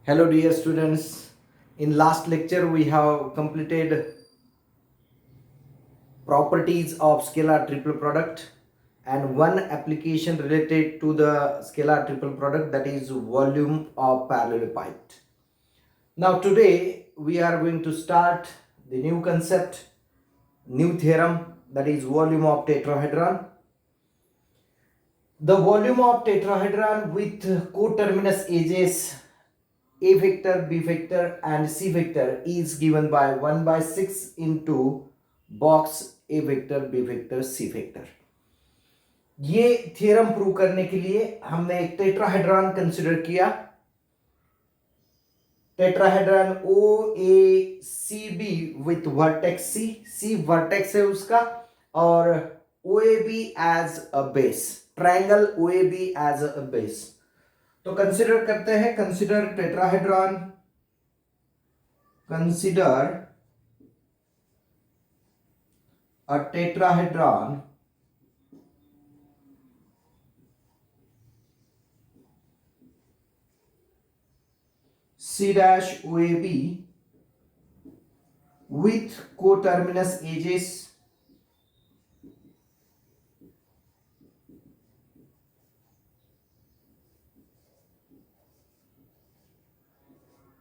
Hello dear students. In last lecture we have completed properties of scalar triple product and one application related to the scalar triple product, that is volume of parallelepiped. Now today we are going to start the new concept, new theorem, that is volume of tetrahedron. The volume of tetrahedron with coterminous edges a vector, b vector and c vector is given by 1 by 6 into box a vector, b vector, c vector. ये theorem prove करने के लिए हमने एक tetrahedron consider किया, tetrahedron O A C B with vertex C, C vertex है उसका, और O A B as a base, triangle O A B as a base. तो कंसिडर करते हैं, consider tetrahedron, consider a tetrahedron C dash OAB with coterminous edges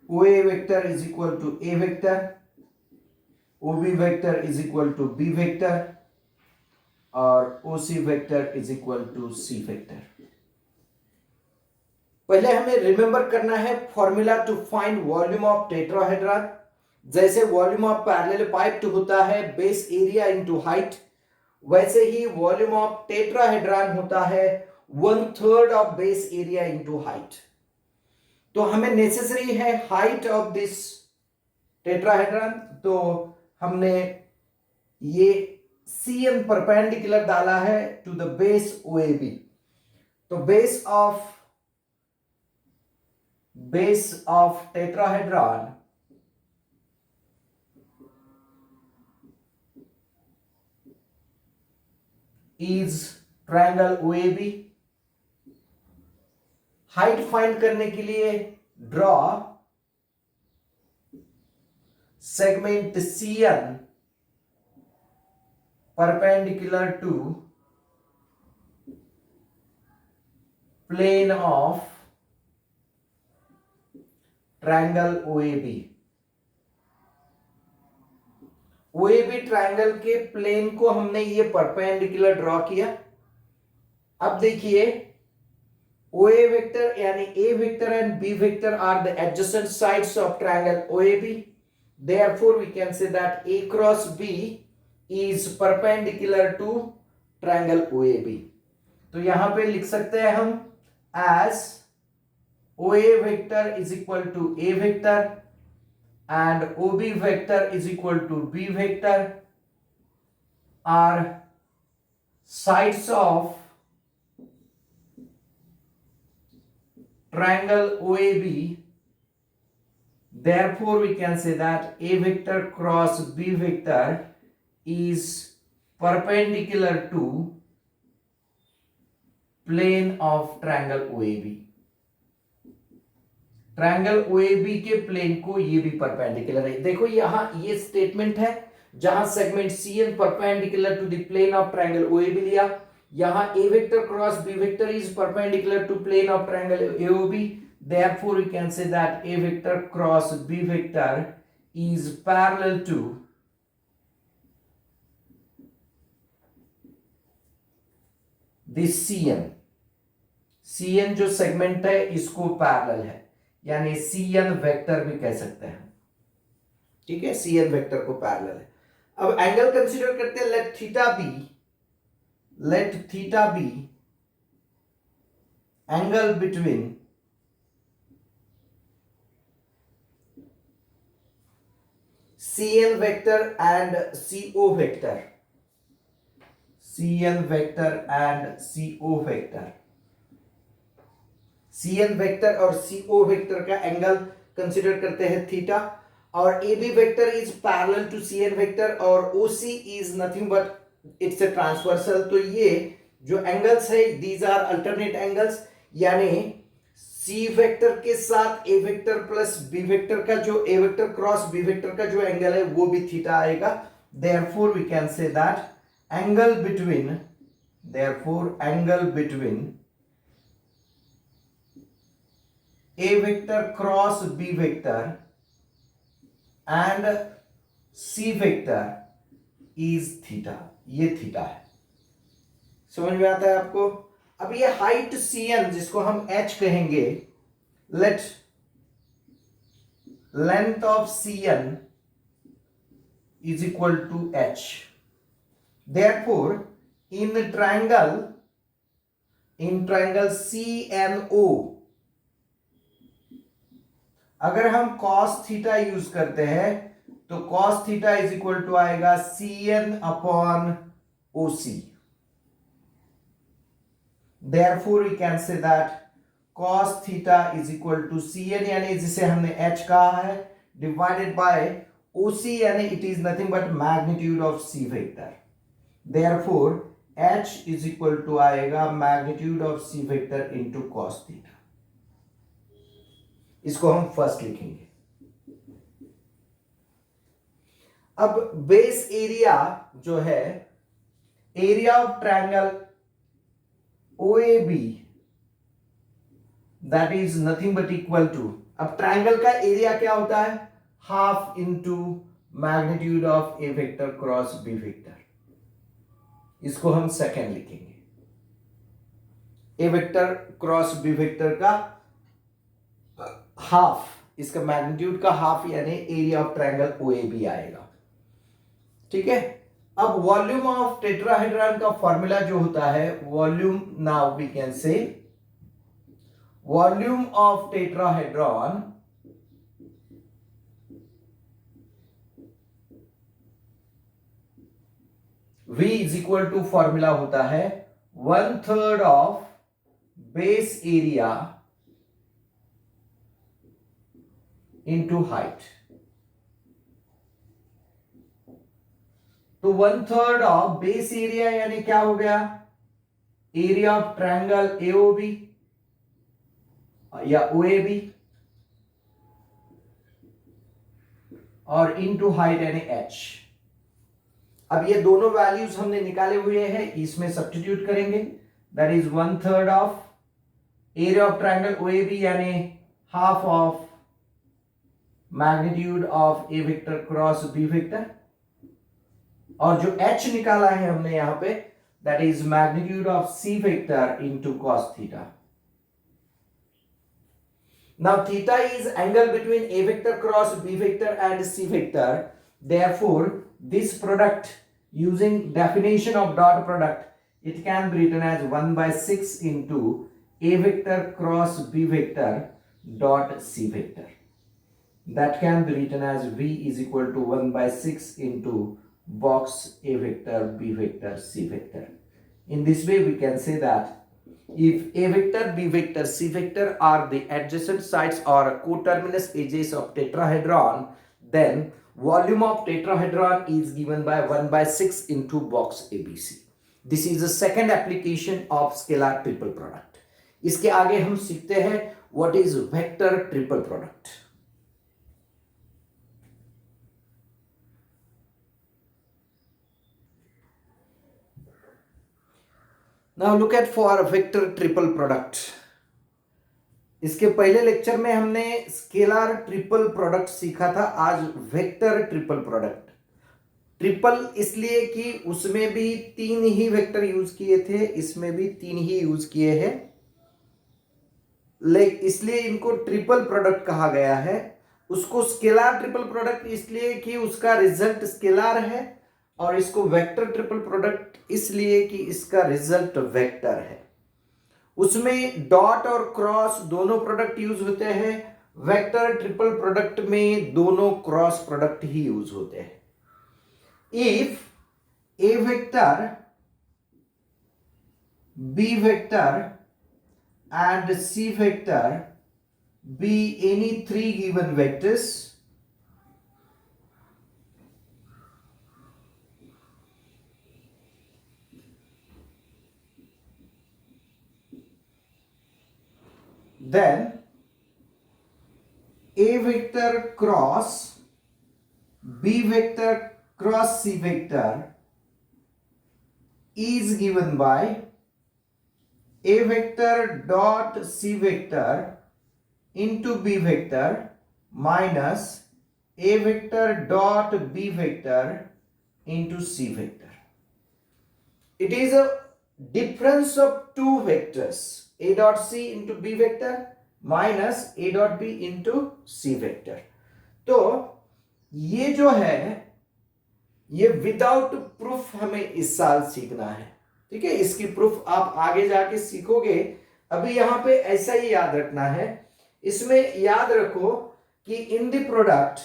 OA vector is equal to A vector, OB vector is equal to B vector और OC vector is equal to C vector. पहले हमें remember करना है formula to find volume of tetrahedron. जैसे volume of parallelepiped होता है base area into height, वैसे ही volume of tetrahedron होता है 1/3 of base area into height. तो हमें नेसेसरी है हाइट ऑफ दिस टेट्राहेड्रॉन, तो हमने ये CN परपेंडिकुलर डाला है टू द बेस OAB. तो base of tetrahedron is triangle OAB. Height find करने के लिए draw segment CN perpendicular to plane of triangle OAB. OAB triangle के प्लेन को हमने ये परपेंडिकुलर ड्रॉ किया. अब देखिए OA वेक्टर यानी A vector and B vector are the adjacent sides of triangle OAB. Therefore we can say that A cross B is perpendicular to triangle OAB. तो यहां पे लिख सकते हैं हम as OA vector is equal to A vector and OB vector is equal to B vector are sides of triangle OAB. Therefore we can say that A vector cross B vector is perpendicular to plane of triangle OAB. Triangle OAB के plane को ये भी perpendicular है. देखो यहां ये statement है जहां segment CN perpendicular to the plane of triangle OAB लिया. यहां A vector cross B vector is perpendicular to plane of triangle AOB. Therefore we can say that A vector cross B vector is parallel to this CN जो segment है इसको parallel है, यानी CN vector भी कह सकते हैं. ठीक है, CN वेक्टर को पैरेलल है. अब एंगल कंसीडर करते हैं. Let theta be angle between CN vector and CO vector. CN vector and CO vector. CN vector और CO वेक्टर का एंगल कंसीडर करते हैं थीटा, और AB vector is parallel to CN vector और OC is nothing but it's a transversal. तो ये जो angles है दीज आर अल्टरनेट एंगल्स, यानी सी वेक्टर के साथ A vector plus B vector का जो A vector cross B vector का जो एंगल है वो भी थीटा आएगा। Therefore we can say that angle between A vector cross B vector and C vector is theta. ये थीटा है। समझ में आता है आपको? अब ये हाइट cn जिसको हम h कहेंगे, let length of cn is equal to h। Therefore in triangle CNO अगर हम cos थीटा यूज करते हैं तो cos theta is equal to आएगा CN upon OC। Therefore we can say that cos theta is equal to Cn यानी जिसे हमने h कहा है divided by OC यानी it is nothing but magnitude of C vector। Therefore h is equal to आएगा magnitude of C vector into cos theta। इसको हम first लिखेंगे। अब बेस एरिया जो है, area of triangle OAB that is nothing but equal to, अब triangle का area क्या होता है? Half into magnitude of A vector cross B vector. इसको हम सेकेंड लिखेंगे। A vector cross B vector का हाफ, इसका मैग्नीट्यूड का हाफ यानी एरिया ऑफ ट्रायंगल OAB आएगा। ठीक है। अब वॉल्यूम ऑफ टेट्राहेड्रॉन का फॉर्मूला जो होता है, volume, now we can say volume of tetrahedron V is equal to formula होता है 1/3 of base area into height. तो 1/3 ऑफ बेस एरिया यानी क्या हो गया? एरिया ऑफ ट्रायंगल AOB या OAB और इनटू हाइट यानी h। अब ये दोनों वैल्यूज हमने निकाले हुए हैं, इसमें सब्स्टिट्यूट करेंगे। That is 1/3 of area of triangle OAB यानी half of magnitude of A vector cross B vector, और जो h निकाला है हमने यहां पे, that is magnitude of C vector into cos theta. Now theta is angle between A vector cross B vector and C vector. Therefore this product, using definition of dot product, it can be written as 1/6 into A vector cross B vector dot C vector. That can be written as V is equal to 1/6 into box A vector, B vector, C vector. In this way we can say that if A vector, B vector, C vector are the adjacent sides or coterminous edges of tetrahedron, then volume of tetrahedron is given by 1/6 into box ABC. This is the second application of scalar triple product. इसके आगे हम सीखते हैं what is vector triple product. Now look at for vector triple product. इसके पहले lecture में हमने scalar triple product सीखा था, आज वेक्टर ट्रिपल प्रोडक्ट। ट्रिपल इसलिए कि उसमें भी 3 ही वेक्टर यूज किए थे, इसमें भी 3 ही यूज किए हैं, इसलिए इनको ट्रिपल प्रोडक्ट कहा गया है। उसको स्केलर ट्रिपल प्रोडक्ट इसलिए कि उसका रिजल्ट स्केलर है, और इसको वेक्टर ट्रिपल प्रोडक्ट इसलिए कि इसका रिजल्ट वेक्टर है। उसमें डॉट और क्रॉस दोनों प्रोडक्ट यूज होते हैं, वेक्टर ट्रिपल प्रोडक्ट में दोनों क्रॉस प्रोडक्ट ही यूज होते हैं। If A vector, B vector and C vector be any 3 given vectors, then A vector cross B vector cross C vector is given by A vector dot C vector into B vector minus A vector dot B vector into C vector. It is a difference of two vectors, A dot C into B vector minus A dot B into C vector. तो ये जो है ये without proof हमें इस साल सीखना है. ठीक है, इसकी प्रूफ आप आगे जाके सीखोगे. अभी यहां पे ऐसा ही याद रखना है. इसमें याद रखो कि इन द प्रोडक्ट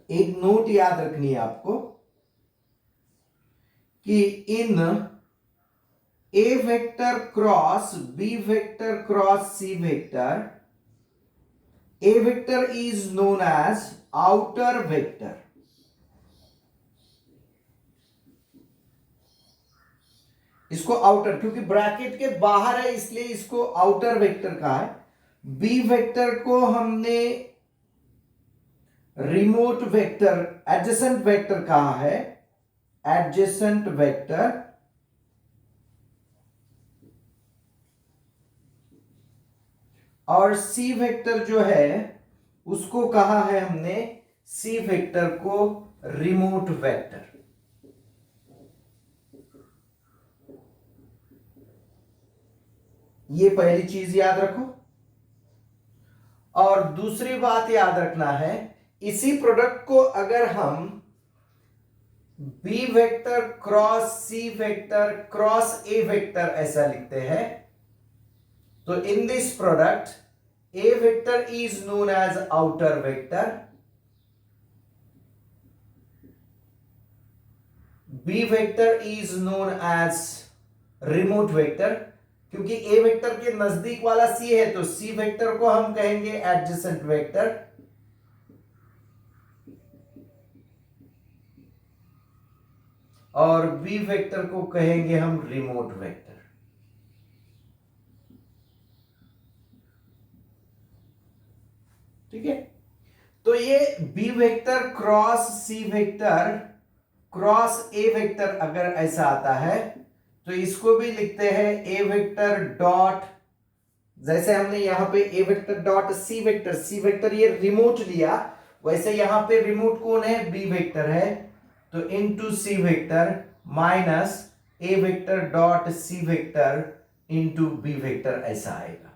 एक नोट याद रखनी है आपको कि इन A vector cross B vector cross C vector, A vector is known as outer vector. इसको आउटर, क्योंकि ब्रैकेट के बाहर है इसलिए इसको आउटर वेक्टर कहा है. बी वेक्टर को हमने रिमोट वेक्टर, एडजेसेंट वेक्टर कहा है, एडजेसेंट वेक्टर. और सी वेक्टर जो है उसको कहा है हमने, सी वेक्टर को रिमोट वेक्टर. ये पहली चीज याद रखो. और दूसरी बात याद रखना है, इसी प्रोडक्ट को अगर हम बी वेक्टर क्रॉस सी वेक्टर क्रॉस ए वेक्टर ऐसा लिखते हैं, तो in this product A vector is known as outer vector, B vector is known as remote vector. क्योंकि A वेक्टर के नजदीक वाला C है तो C वेक्टर को हम कहेंगे एडजेसेंट वेक्टर, और B वेक्टर को कहेंगे हम रिमोट वेक्टर. ठीक है, तो ये बी वेक्टर क्रॉस सी वेक्टर क्रॉस ए वेक्टर अगर ऐसा आता है तो इसको भी लिखते हैं ए वेक्टर डॉट, जैसे हमने यहां पे a vector dot C vector ये रिमोट लिया, वैसे यहां पे रिमोट कौन है, बी वेक्टर है, तो इनटू सी वेक्टर माइनस ए वेक्टर डॉट सी वेक्टर इनटू बी वेक्टर ऐसा आएगा.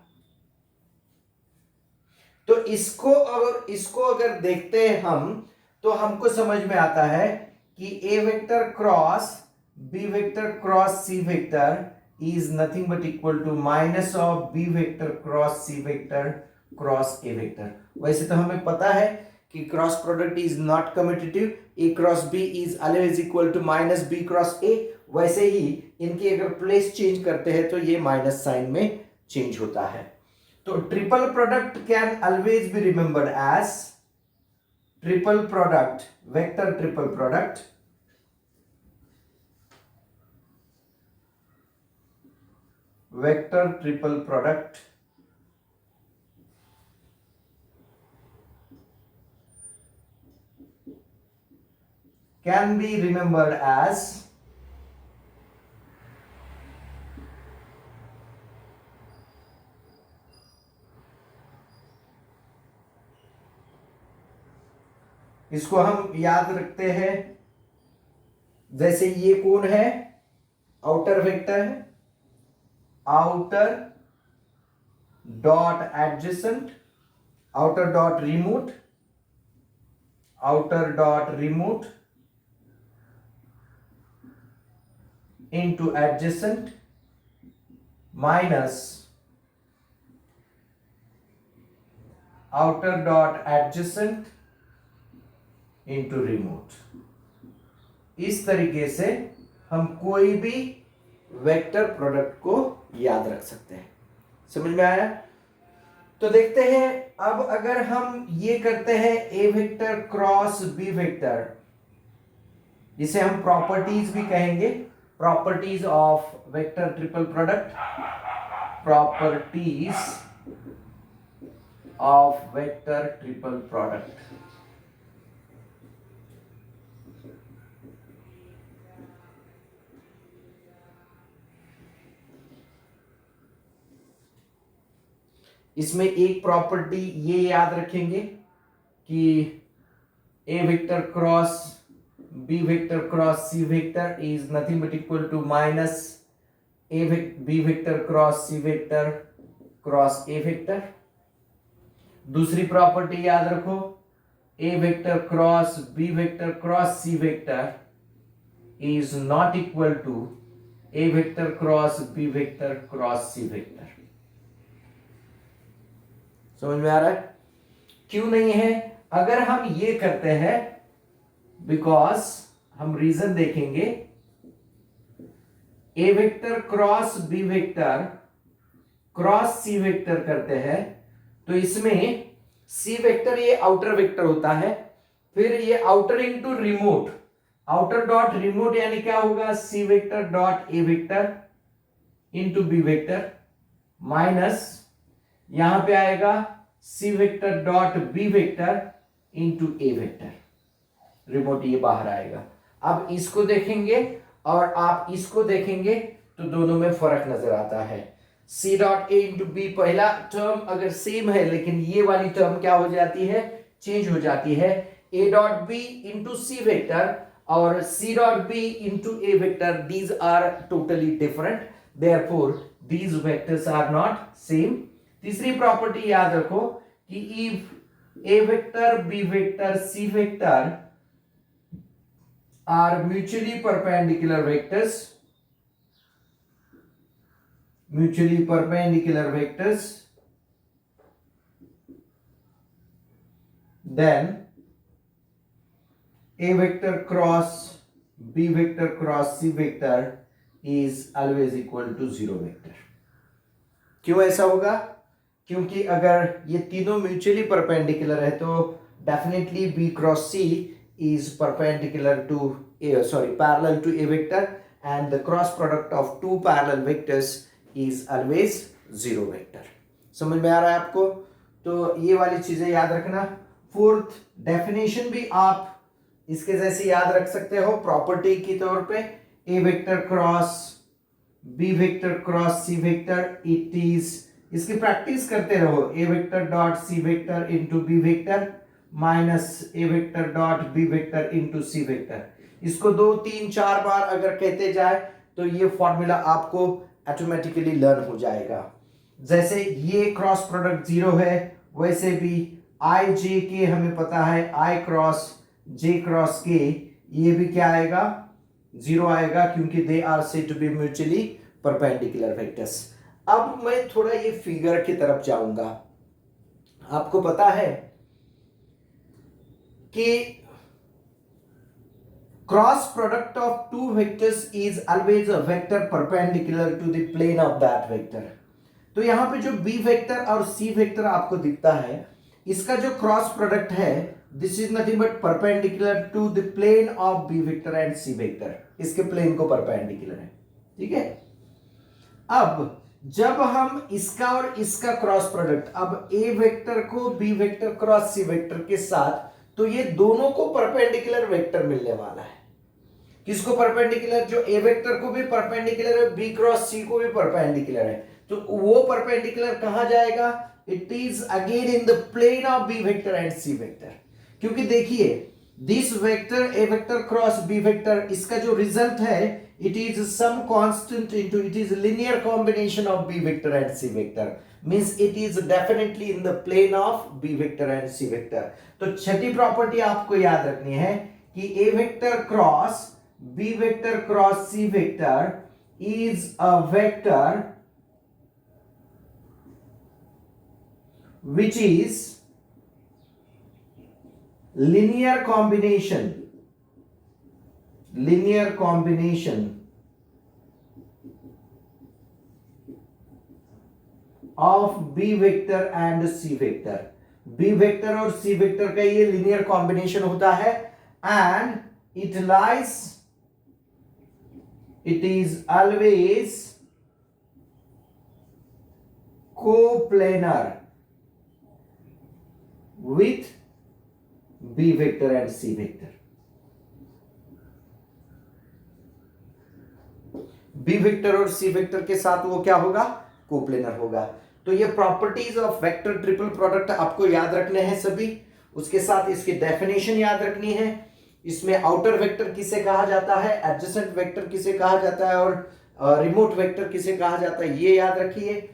तो इसको अगर देखते हैं हम तो हमको समझ में आता है कि ए vector cross B vector cross C vector is nothing but equal to minus of B vector cross C vector cross A vector. वैसे तो हमें पता है कि cross product is not commutative, a cross b is always equal to minus b cross a. वैसे ही इनकी अगर प्लेस चेंज करते हैं तो ये माइनस साइन में चेंज होता है. तो triple product can always be remembered as triple product, vector triple product, vector triple product can be remembered as इसको हम याद रखते हैं, जैसे ये कौन है, आउटर वेक्टर है, outer dot adjacent, outer dot remote, outer dot remote into adjacent minus outer dot adjacent into remote. इस तरीके से हम कोई भी वेक्टर प्रोडक्ट को याद रख सकते हैं. समझ में आया? तो देखते हैं अब अगर हम ये करते हैं ए वेक्टर क्रॉस बी वेक्टर, जिसे हम प्रॉपर्टीज भी कहेंगे, properties of vector triple product. properties of vector triple product. इसमें एक प्रॉपर्टी ये याद रखेंगे कि ए vector cross B vector cross C vector is nothing but equal to minus B vector cross C vector cross A vector. दूसरी property याद रखो, a vector cross B vector cross C vector is not equal to A vector cross B vector cross C vector. समझ में आ रहा है? क्यों नहीं है? अगर हम ये करते हैं, बिकॉज हम रीजन देखेंगे, a vector cross B vector cross C vector करते हैं तो इसमें सी वेक्टर ये आउटर वेक्टर होता है, फिर ये outer into remote, outer dot remote यानी क्या होगा, सी वेक्टर डॉट ए vector into B vector minus यहां पे आएगा c vector dot B vector into a vector, remote ये बाहर आएगा। अब इसको देखेंगे और आप इसको देखेंगे तो दोनों में फर्क नजर आता है। C dot A into B पहला टर्म अगर सेम है, लेकिन ये वाली टर्म क्या हो जाती है, चेंज हो जाती है। A dot b into c vector और c dot b into a vector, these are totally different, therefore these vectors are not same. तीसरी प्रॉपर्टी याद रखो कि if A vector B vector C vector are mutually perpendicular vectors, mutually perpendicular vectors, then a vector cross b vector cross c vector is always equal to zero vector। क्यों ऐसा होगा? क्योंकि अगर ये तीनों म्यूचुअली परपेंडिकुलर है तो definitely b cross c is perpendicular to parallel to a vector, and the cross product of two parallel vectors is always zero vector। समझ में आ रहा है आपको? तो ये वाली चीजें याद रखना। फोर्थ डेफिनेशन भी आप इसके जैसे याद रख सकते हो प्रॉपर्टी की तौर पे, a vector cross B vector cross C vector, it is, इसकी प्रैक्टिस करते रहो, a vector dot C vector into B vector minus A vector dot B vector into c vector. इसको 2 3 4 बार अगर कहते जाए तो ये फॉर्मूला आपको ऑटोमेटिकली लर्न हो जाएगा। जैसे ये क्रॉस प्रोडक्ट 0 है, वैसे भी आई जे के हमें पता है, आई क्रॉस जे क्रॉस के ये भी क्या आएगा, 0 आएगा, क्योंकि they are said to be mutually perpendicular vectors. अब मैं थोड़ा ये फिगर की तरफ जाऊंगा। आपको पता है कि cross product of two vectors is always a vector perpendicular to the plane of that vector। तो यहां पे जो b वेक्टर और c वेक्टर आपको दिखता है, इसका जो क्रॉस प्रोडक्ट है, this is nothing but perpendicular to the plane of b vector and c vector, इसके प्लेन को परपेंडिकुलर है, ठीक है। अब जब हम इसका और इसका क्रॉस प्रोडक्ट, अब a वेक्टर को b vector cross c vector के साथ, तो ये दोनों को परपेंडिकुलर वेक्टर मिलने वाला है। किसको परपेंडिकुलर? जो ए वेक्टर को भी परपेंडिकुलर है, बी क्रॉस सी को भी परपेंडिकुलर है, तो वो परपेंडिकुलर कहां जाएगा? It is again in the plane of B vector and C vector. क्योंकि देखिए this vector A vector cross B vector, इसका जो रिजल्ट है it is some constant into, it is linear combination of B vector and C vector, means it is definitely in the plane of B vector and C vector. तो छठी property आपको याद रखनी है कि ए vector cross B vector cross C vector is a vector which is linear combination of b vector and c vector। b vector और c vector का ये लीनियर कॉम्बिनेशन होता है, and it is always coplanar with B vector and C vector. B vector और C vector के साथ वो क्या होगा, कोप्लेनर होगा। तो ये properties of vector triple product आपको याद रखने हैं सभी, उसके साथ इसकी डेफिनेशन याद रखनी है। इसमें आउटर वेक्टर किसे कहा जाता है, एडजेसेंट वेक्टर किसे कहा जाता है और रिमोट वेक्टर किसे कहा जाता है, ये याद रखिए।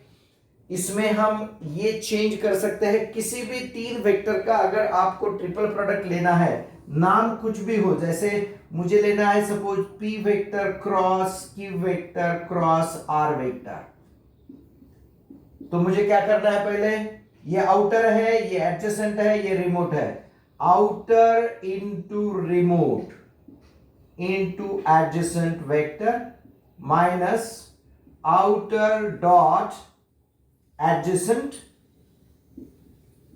इसमें हम ये चेंज कर सकते हैं, किसी भी तीन वेक्टर का अगर आपको ट्रिपल प्रोडक्ट लेना है, नाम कुछ भी हो, जैसे मुझे लेना है suppose P vector cross Q vector cross R vector, तो मुझे क्या करना है, पहले ये आउटर है, ये एडजेसेंट है, ये रिमोट है, outer into remote into adjacent vector minus outer dot adjacent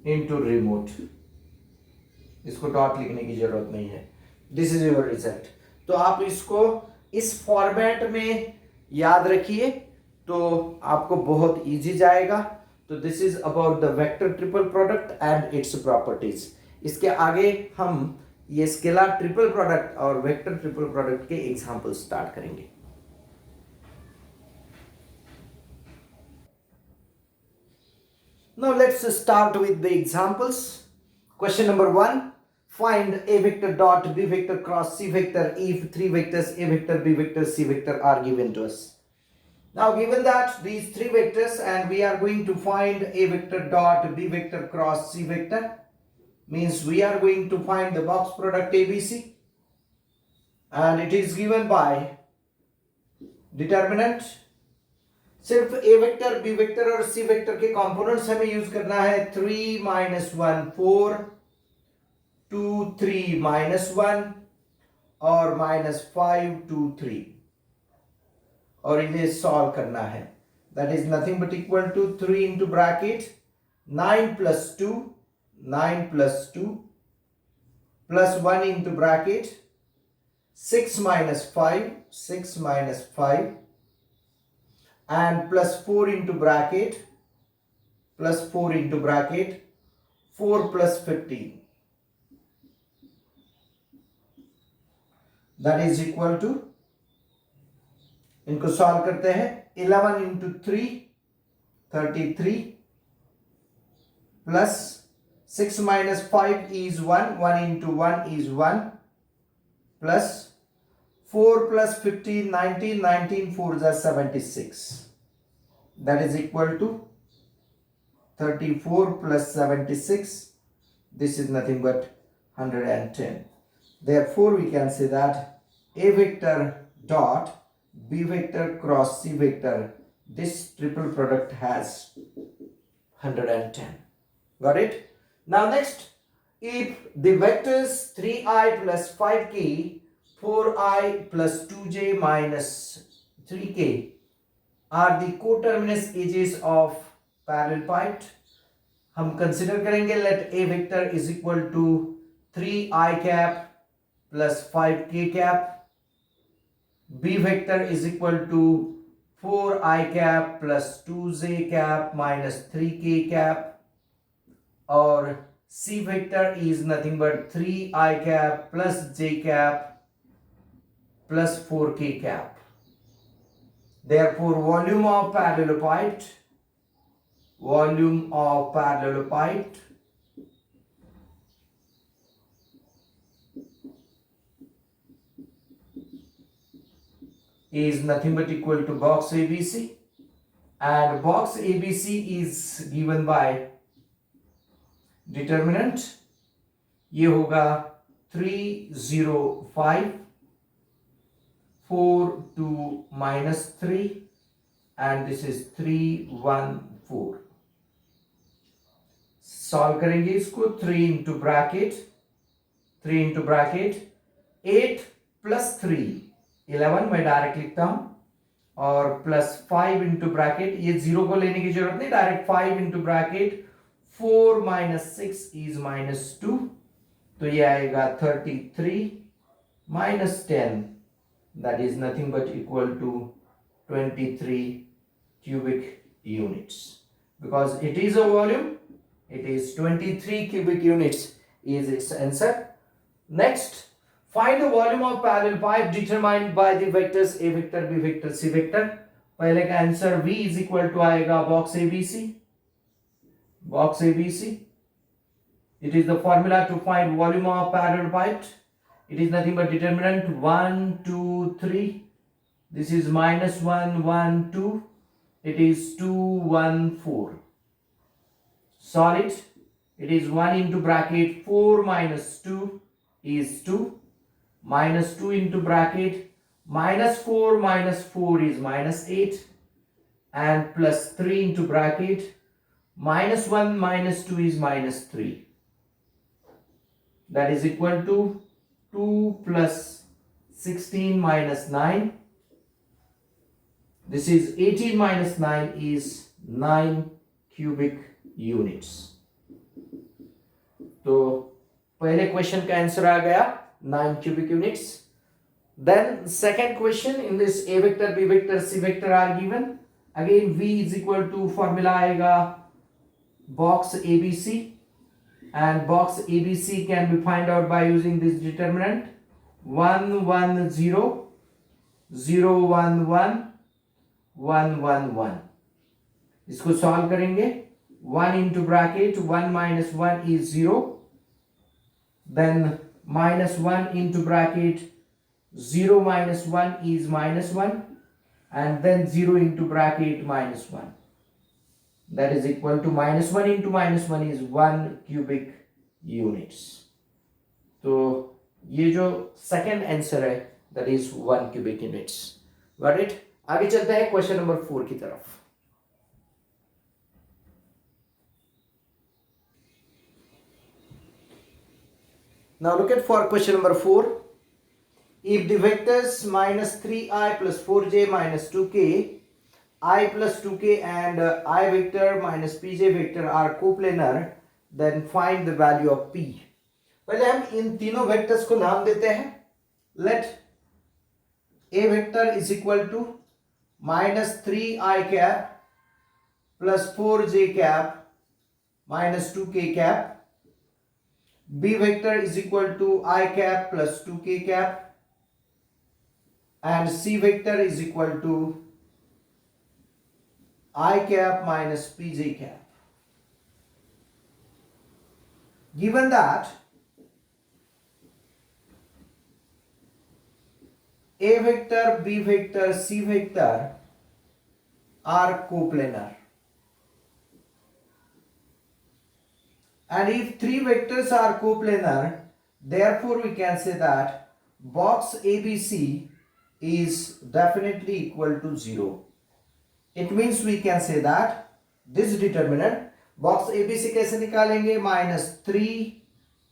into remote. इसको डॉट लिखने की जरूरत नहीं है, दिस इज योर रिजल्ट। तो आप इसको इस फॉर्मेट में याद रखिए तो आपको बहुत इजी जाएगा। तो this is about the vector triple product and its properties. इसके आगे हम ये स्केलर ट्रिपल प्रोडक्ट और वेक्टर ट्रिपल प्रोडक्ट के एग्जांपल स्टार्ट करेंगे। Now let's start with the examples. Question number 1. Find A vector dot B vector cross C vector if three vectors A vector, B vector, C vector are given to us. Now given that these three vectors and we are going to find A vector dot B vector cross C vector, means we are going to find the box product ABC and it is given by determinant। सिर्फ ए vector, B vector और सी vector के components हमें use करना है। 3 - 1 4, 2 3 - 1 और -5 2 3, और इन्हें solve करना है। That is nothing but equal to 3 into bracket 9 + 2 9 + 2 plus 1 into bracket 6 - 5 6 - 5 and plus 4 into bracket 4 plus 15, that is equal to, इनको सॉल्व करते हैं, 11 into 3 33 plus 6 - 5 is 1 1 into 1 is 1 plus 4 plus 15 19 19 4 is 76, that is equal to 34 plus 76, this is nothing but 110. Therefore we can say that A vector dot B vector cross C vector, this triple product has 110. Got it? Now next, if the vectors 3i plus 5k 4i plus 2j minus 3k are the coterminous edges of parallelepiped, हम consider करेंगे let A vector is equal to 3i cap plus 5k cap, B vector is equal to 4i cap plus 2j cap minus 3k cap, और C vector is nothing but 3i cap plus j cap plus 4k cap. Therefore volume of parallelepiped is nothing but equal to box ABC, and box ABC is given by determinant, ये होगा 3 0 5 4 2 -3 and this is 3 1 4। Solve करेंगे इसको, 3 into bracket 8 plus 3 11 मैं direct लिखता हूं, और plus 5 into bracket, ये zero को लेने की जरूरत नहीं, डायरेक्ट 5 इंटू ब्रैकेट 4 - 6 is -2, तो ये आएगा 33 - 10, that is nothing but equal to 23 cubic units. because it is a volume. It is 23 cubic units is its answer. Next, find the volume of parallel pipe determined by the vectors a vector, b vector, c vector. पहले का answer v is equal to आएगा box ABC. Box ABC. It is the formula to find volume of parallel pipes. It is nothing but determinant 1, 2, 3. This is minus 1, 1, 2. It is 2, 1, 4. Solid. It is 1 into bracket 4 minus 2 is 2. Minus 2 into bracket minus 4 minus 4 is minus 8. And plus 3 into bracket minus 1 minus 2 is minus 3. That is equal to 2 plus 16 minus 9. This is 18 minus 9 is 9 cubic units. तो पहले question का answer आ गया 9 cubic units. Then second question, in this a vector, b vector, c vector are given. Again v is equal to formula आएगा box ABC. And box ABC can be find out by using this determinant 1 1 0 0 1 1 1 1 1. इसको solve करेंगे. 1 into bracket 1 minus 1 is 0. Then minus 1 into bracket 0 minus 1 is minus 1. And then 0 into bracket minus 1. That is equal to minus 1 into minus 1 is 1 cubic units. तो ये जो second answer है that is 1 cubic units. Got it? आगे चलते हैं question number 4 की तरफ. Now look at for question number 4. If the vectors minus 3i plus 4j minus 2k, I plus 2k and I vector minus pj vector are coplanar, then find the value of p. पहले हम इन तीनों vectors को नाम देते हैं. Let a vector is equal to minus 3i cap plus 4j cap minus 2k cap. B vector is equal to I cap plus 2k cap. And C vector is equal to I cap minus pj cap. Given that a vector, b vector, c vector are coplanar, and if three vectors are coplanar, therefore we can say that box ABC is definitely equal to 0. It means we can say that this determinant box ABC कैसे निकालेंगे? minus 3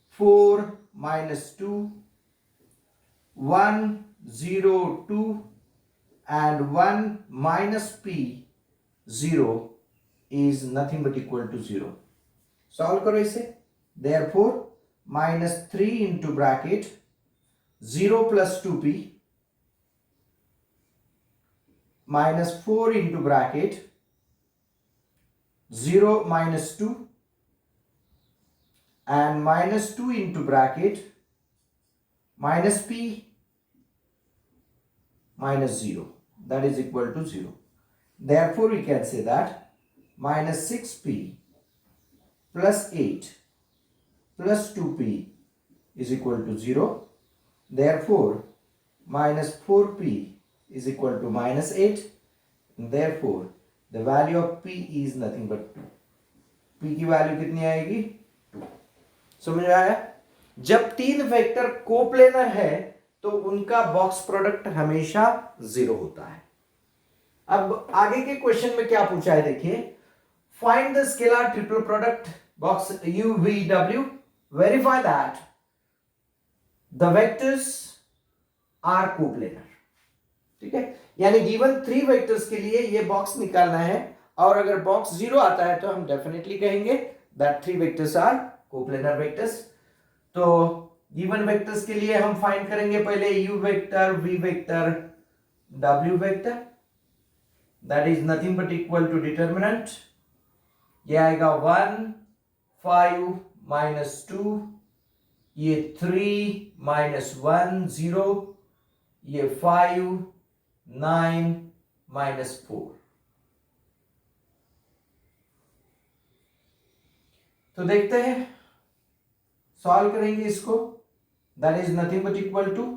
4 minus 2 1 0 2 and 1 minus p 0 is nothing but equal to 0. Solve करो इसे. Therefore minus 3 into bracket 0 plus 2p minus 4 into bracket 0 minus 2 and minus 2 into bracket minus p minus 0, that is equal to 0. Therefore we can say that minus 6p plus 8 plus 2p is equal to 0. Therefore minus 4p is equal to minus 8. Therefore the value of p is nothing but 2. p की value कितनी आएगी? 2. समझ आया? जब तीन vector coplanar है तो उनका बॉक्स प्रोडक्ट हमेशा 0 होता है. अब आगे के क्वेश्चन में क्या पूछा है देखिए. Find the scalar triple product box UVW. Verify that the vectors are coplanar. ठीक है, यानी गिवन 3 वेक्टर्स के लिए ये बॉक्स निकालना है, और अगर बॉक्स 0 आता है तो हम डेफिनेटली कहेंगे that 3 vectors are coplanar vectors. तो गिवन वेक्टर्स के लिए हम फाइंड करेंगे पहले u vector, v vector, w vector. That is nothing but equal to determinant ये आएगा 1 5 -2, ये 3 -1 0, ये 5 9 -4। तो देखते हैं, सॉल्व करेंगे इसको। That is nothing but equal to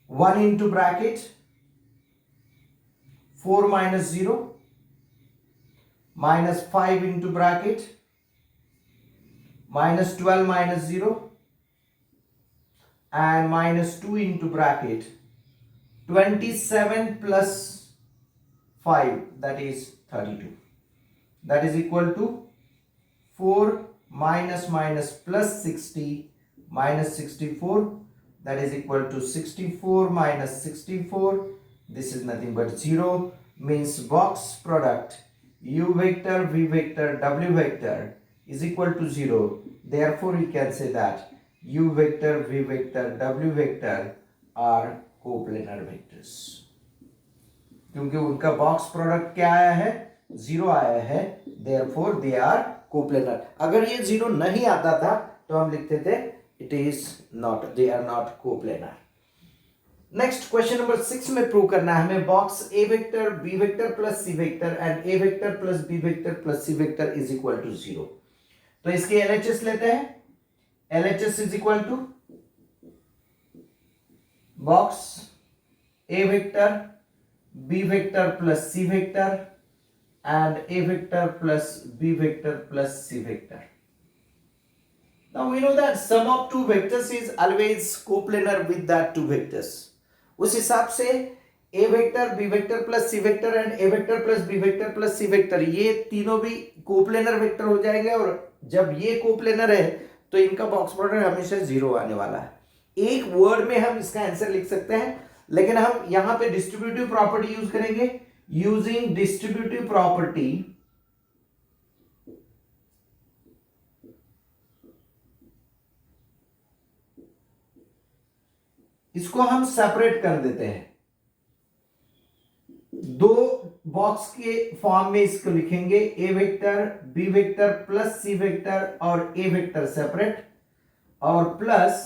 1 into bracket 4 minus 0 minus 5 into bracket minus 12 minus 0 and minus 2 into bracket 27 plus 5, that is 32. That is equal to 4 minus plus 60 minus 64, that is equal to 64 minus 64. This is nothing but 0, means box product u vector v vector w vector is equal to 0. Therefore we can say that u vector v vector w vector are coplanar vectors, क्योंकि उनका box product क्या आया है, 0 आया है। therefore they are coplanar। अगर ये 0 नहीं आता था तो हम लिखते थे it is not, they are not coplanar। Next question number 6 में प्रूव करना है हमें box A vector B vector plus C vector and A vector plus B vector plus C vector is equal to 0। तो इसके LHS लेते हैं। LHS is equal to box A vector B vector plus C vector and A vector plus B vector plus C vector. Now we know that sum of two vectors is always coplanar with that two vectors। उस हिसाब से a vector B vector plus C vector and A vector plus B vector plus C vector ये तीनों भी coplanar vector हो जाएंगे। और जब ये कोप्लेनर है तो इनका बॉक्स प्रोडक्ट हमेशा 0 आने वाला है। एक वर्ड में हम इसका आंसर लिख सकते हैं, लेकिन हम यहां पे डिस्ट्रीब्यूटिव प्रॉपर्टी यूज करेंगे। यूजिंग डिस्ट्रीब्यूटिव प्रॉपर्टी इसको हम सेपरेट कर देते हैं। दो बॉक्स के फॉर्म में इसको लिखेंगे, A vector B vector plus C vector और ए वेक्टर सेपरेट, और प्लस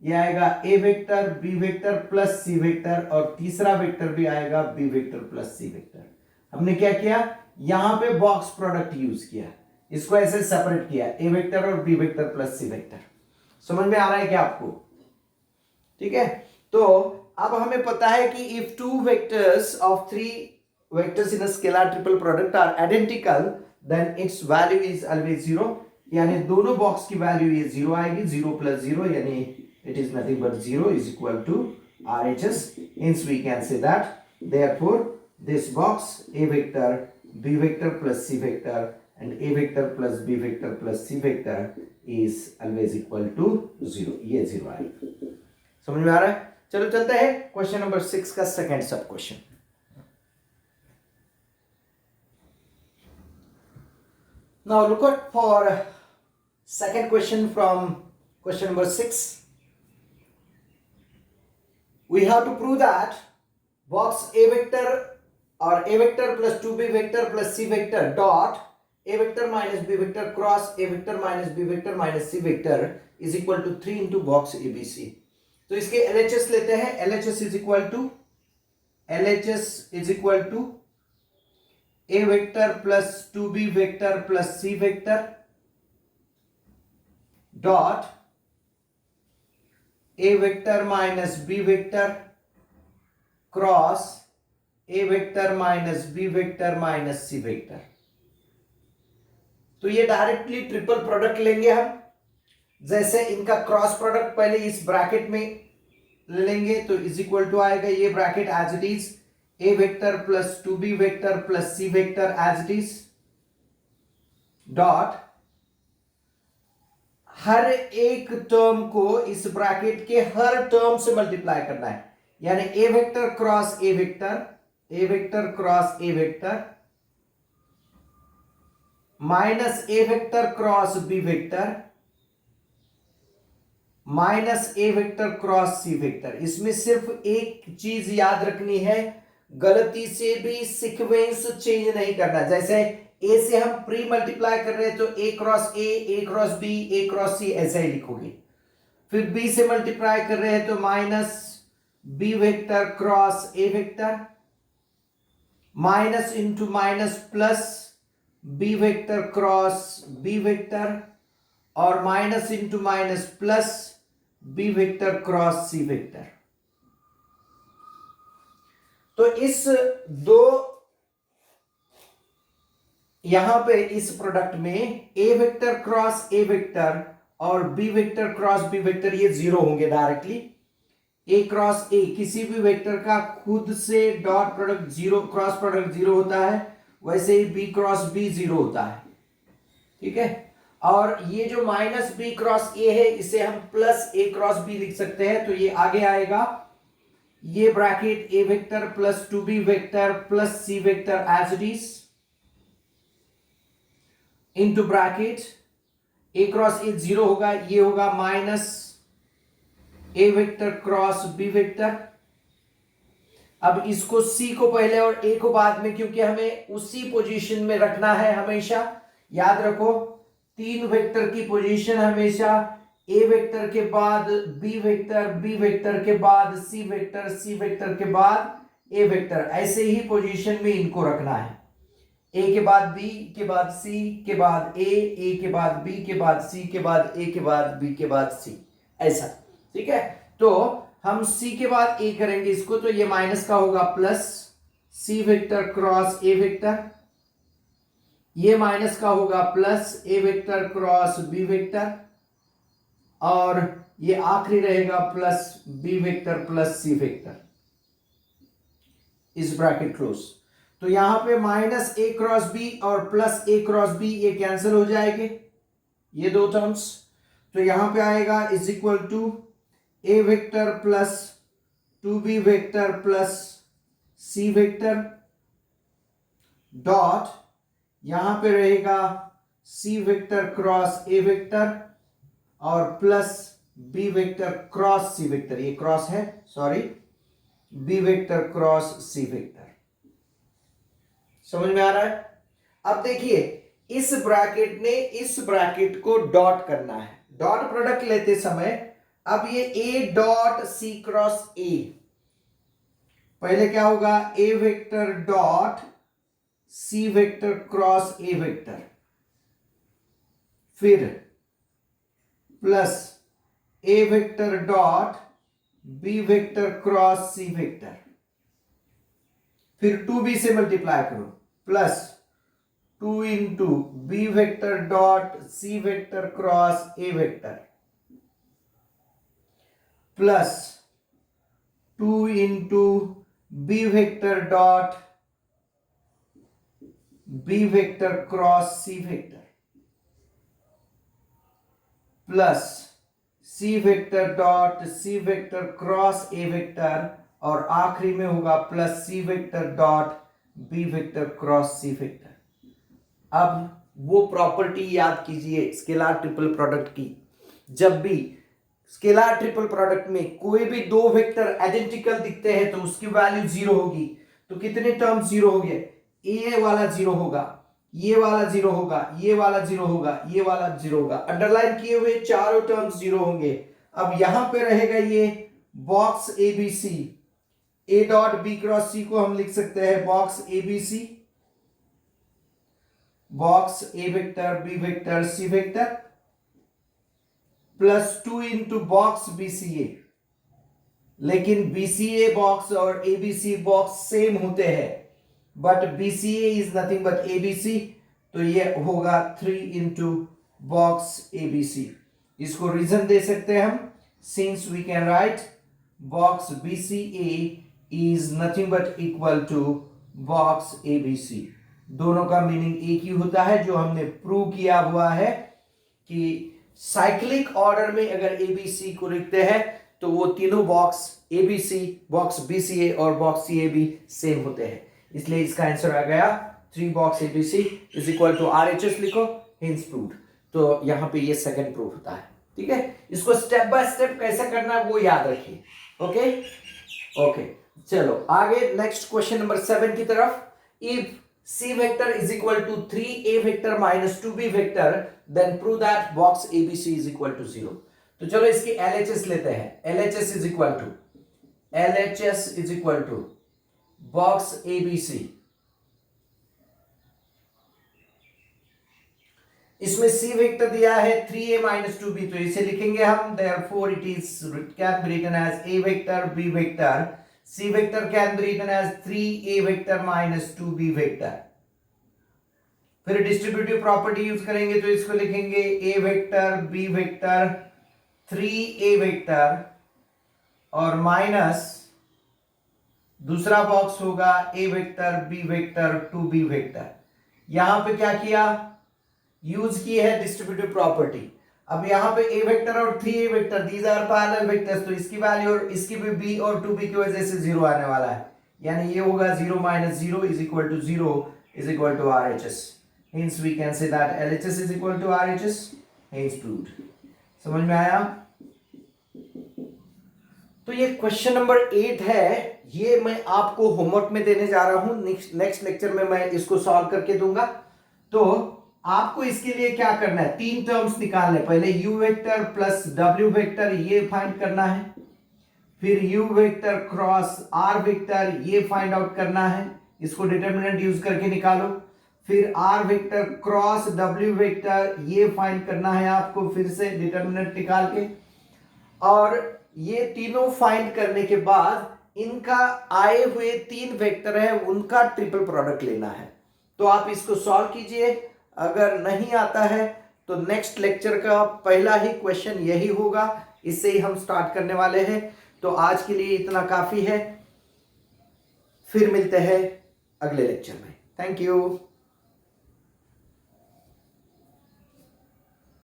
ये आएगा ए वेक्टर बी वेक्टर प्लस सी वेक्टर, और तीसरा वेक्टर भी आएगा B vector plus C vector. हमने क्या किया, यहां पे बॉक्स प्रोडक्ट यूज किया, इसको ऐसे सेपरेट किया, ए वेक्टर और बी वेक्टर प्लस सी वेक्टर। समझ में आ रहा है क्या आपको? ठीक है। तो अब हमें पता है कि if two vectors of three vectors in a scalar triple product are identical then it's value is always 0, यानी दोनों बॉक्स की वैल्यू ये 0 आएगी। 0 प्लस 0 यानी it is nothing but 0 is equal to RHS। Hence we can say that therefore this box a vector b vector plus c vector and a vector plus b vector plus c vector is always equal to 0। ये 0 आएगा। समझ में आ रहा है? चलो चलते हैं question number 6 का सेकंड सब question. Now look at for second question from question number 6. We have to prove that box a vector or a vector plus 2b vector plus c vector dot a vector minus b vector cross a vector minus b vector minus c vector is equal to 3 into box ABC। तो इसके LHS लेते हैं। LHS is equal to A vector plus 2b vector plus c vector dot A vector minus b vector cross A vector minus b vector minus c vector. तो ये directly triple product लेंगे हम। जैसे इनका cross product पहले इस bracket में लेंगे तो इज इक्वल टू आएगा ये bracket as it is a vector plus 2b vector plus c vector as it is dot हर एक टर्म को इस ब्रैकेट के हर टर्म से मल्टीप्लाई करना है, यानी a vector cross A vector, A vector cross A vector minus A vector cross B vector minus A vector cross C vector. इसमें सिर्फ एक चीज याद रखनी है, गलती से भी सीक्वेंस चेंज नहीं करना। जैसे ए से हम प्री मल्टीप्लाई कर रहे हैं तो ए क्रॉस बी, ए क्रॉस सी ऐसा ही लिखोगे। फिर बी से मल्टीप्लाई कर रहे हैं तो माइनस बी वेक्टर क्रॉस ए vector, minus into minus plus B vector cross B vector, और minus into minus plus B vector cross सी वेक्टर। तो इस दो यहां पे इस प्रोडक्ट में A vector cross A vector और B vector cross B vector ये जीरो होंगे डायरेक्टली। ए क्रॉस ए किसी भी वेक्टर का खुद से dot product zero, cross product zero होता है, वैसे ही बी क्रॉस बी जीरो होता है। ठीक है, और ये जो माइनस बी क्रॉस ए है इसे हम प्लस ए क्रॉस बी लिख सकते हैं। तो ये आगे आएगा, ये bracket A vector plus 2b vector plus C vector as it is into bracket A cross A zero होगा, ये होगा माइनस ए वेक्टर क्रॉस बी वेक्टर। अब इसको सी को पहले और ए को बाद में, क्योंकि हमें उसी पोजीशन में रखना है हमेशा। याद रखो, तीन वेक्टर की पोजीशन हमेशा ए वेक्टर के बाद बी वेक्टर के बाद सी वेक्टर के बाद ए वेक्टर, ऐसे ही पोजीशन में इनको रखना है। ए के बाद बी के बाद सी के बाद ए के बाद बी के बाद सी के बाद ए के बाद बी के बाद सी, ऐसा। ठीक है, तो हम सी के बाद ए करेंगे इसको, तो ये माइनस का होगा प्लस सी वेक्टर क्रॉस ए वेक्टर, ये माइनस का होगा plus A vector cross B vector, और ये आखिरी रहेगा प्लस बी वेक्टर प्लस सी वेक्टर, इस ब्रैकेट क्लोज। तो यहां पे माइनस ए क्रॉस बी और प्लस ए क्रॉस बी ये कैंसिल हो जाएंगे, ये दो टर्म्स। तो यहां पे आएगा is equal to A vector plus 2b vector plus C vector dot, यहां पे रहेगा सी वेक्टर क्रॉस ए वेक्टर और प्लस बी वेक्टर क्रॉस सी वेक्टर, ये क्रॉस है सॉरी, बी वेक्टर क्रॉस सी वेक्टर। समझ में आ रहा है? अब देखिए, इस ब्रैकेट ने इस ब्रैकेट को डॉट करना है। डॉट प्रोडक्ट लेते समय अब ये ए डॉट सी क्रॉस ए, पहले क्या होगा, A vector dot C vector cross A vector, फिर plus A vector dot B vector cross C vector, फिर 2b से मल्टीप्लाई करो, plus 2 into B vector dot सी वेक्टर क्रॉस ए vector, plus 2 into B vector dot B vector cross सी vector, plus सी vector dot सी vector cross ए vector, और आखिरी में होगा plus सी vector dot B vector cross C vector. अब वो property याद कीजिए scalar triple product की, जब भी स्केलर ट्रिपल प्रोडक्ट में कोई भी दो वेक्टर आइडेंटिकल दिखते हैं तो उसकी वैल्यू जीरो होगी। तो कितने टर्म जीरो हो गए, ए वाला जीरो होगा, ये वाला जीरो होगा, ये वाला जीरो होगा, ये वाला जीरो होगा, अंडरलाइन किए हुए चारों टर्म्स जीरो होंगे। अब यहां पे रहेगा ये box ABC, A dot B cross C को हम लिख सकते हैं box ABC, box A vector B vector C vector, plus 2 into box BCA. लेकिन बीसीए बॉक्स और एबीसी बॉक्स सेम होते हैं, but BCA is nothing but ABC, तो ये होगा 3 इंटू बॉक्स एबीसी। इसको रीजन दे सकते हैं हम, since we can write box BCA is nothing but equal to box ABC. दोनों का मीनिंग एक ही होता है, जो हमने प्रूव किया हुआ है कि साइक्लिक ऑर्डर में अगर एबीसी को लिखते हैं तो वो तीनों बॉक्स एबीसी, बॉक्स बीसीए और बॉक्स सीएबी सेम होते हैं। इसलिए इसका आंसर आ गया 3 box ABC is equal to RHS लिखो, हिंस प्रूव्ड। तो यहां पे ये सेकंड प्रूफ होता है। ठीक है, इसको स्टेप बाय स्टेप कैसे करना है वो याद रखिए। ओके ओके, चलो आगे नेक्स्ट क्वेश्चन नंबर 7 की तरफ। If C vector is equal to 3A vector minus 2B vector then prove that box ABC is equal to 0। तो चलो इसकी LHS लेते हैं। LHS is equal to box ABC। इसमें C वेक्टर दिया है 3A minus 2B, तो इसे लिखेंगे हम therefore it is can be written as A vector B vector। C vector can be written as 3A vector minus 2B vector। फिर distributive property use करेंगे तो इसको लिखेंगे A vector B vector 3A vector और minus दूसरा box होगा A vector B vector 2B vector. यहां पे क्या किया, यूज की है डिस्ट्रीब्यूटिव प्रॉपर्टी। अब यहाँ पे A वेक्टर और 3A vector these are parallel vectors, तो इसकी वैल्यू और इसकी भी B और 2B की वजह से 0 आने वाला है, यानी ये होगा 0 minus 0 is equal to 0 is equal to RHS। Hence we can say that LHS is equal to RHS। Hence proved। समझ में आया? तो ये क्वेश्चन नंबर 8 है, ये मैं आपको होमवर्क में देने जा रहा हूं। नेक्स्ट लेक्चर में मैं इसको सॉल्व करके दूंगा। तो आपको इसके लिए क्या करना है, 3 टर्म्स निकालने। पहले u vector plus w vector ये फाइंड करना है, फिर u vector cross r vector ये फाइंड आउट करना है, इसको डिटरमिनेंट यूज करके निकालो। फिर r vector cross w vector ये फाइंड करना है आपको, फिर से डिटरमिनेंट निकाल के। और ये तीनों फाइंड करने के बाद इनका आए हुए 3 वेक्टर है उनका ट्रिपल प्रोडक्ट लेना है। तो आप इसको सॉल्व कीजिए। अगर नहीं आता है तो नेक्स्ट लेक्चर का पहला ही क्वेश्चन यही होगा, इससे ही हम स्टार्ट करने वाले हैं। तो आज के लिए इतना काफी है, फिर मिलते हैं अगले लेक्चर में। Thank you.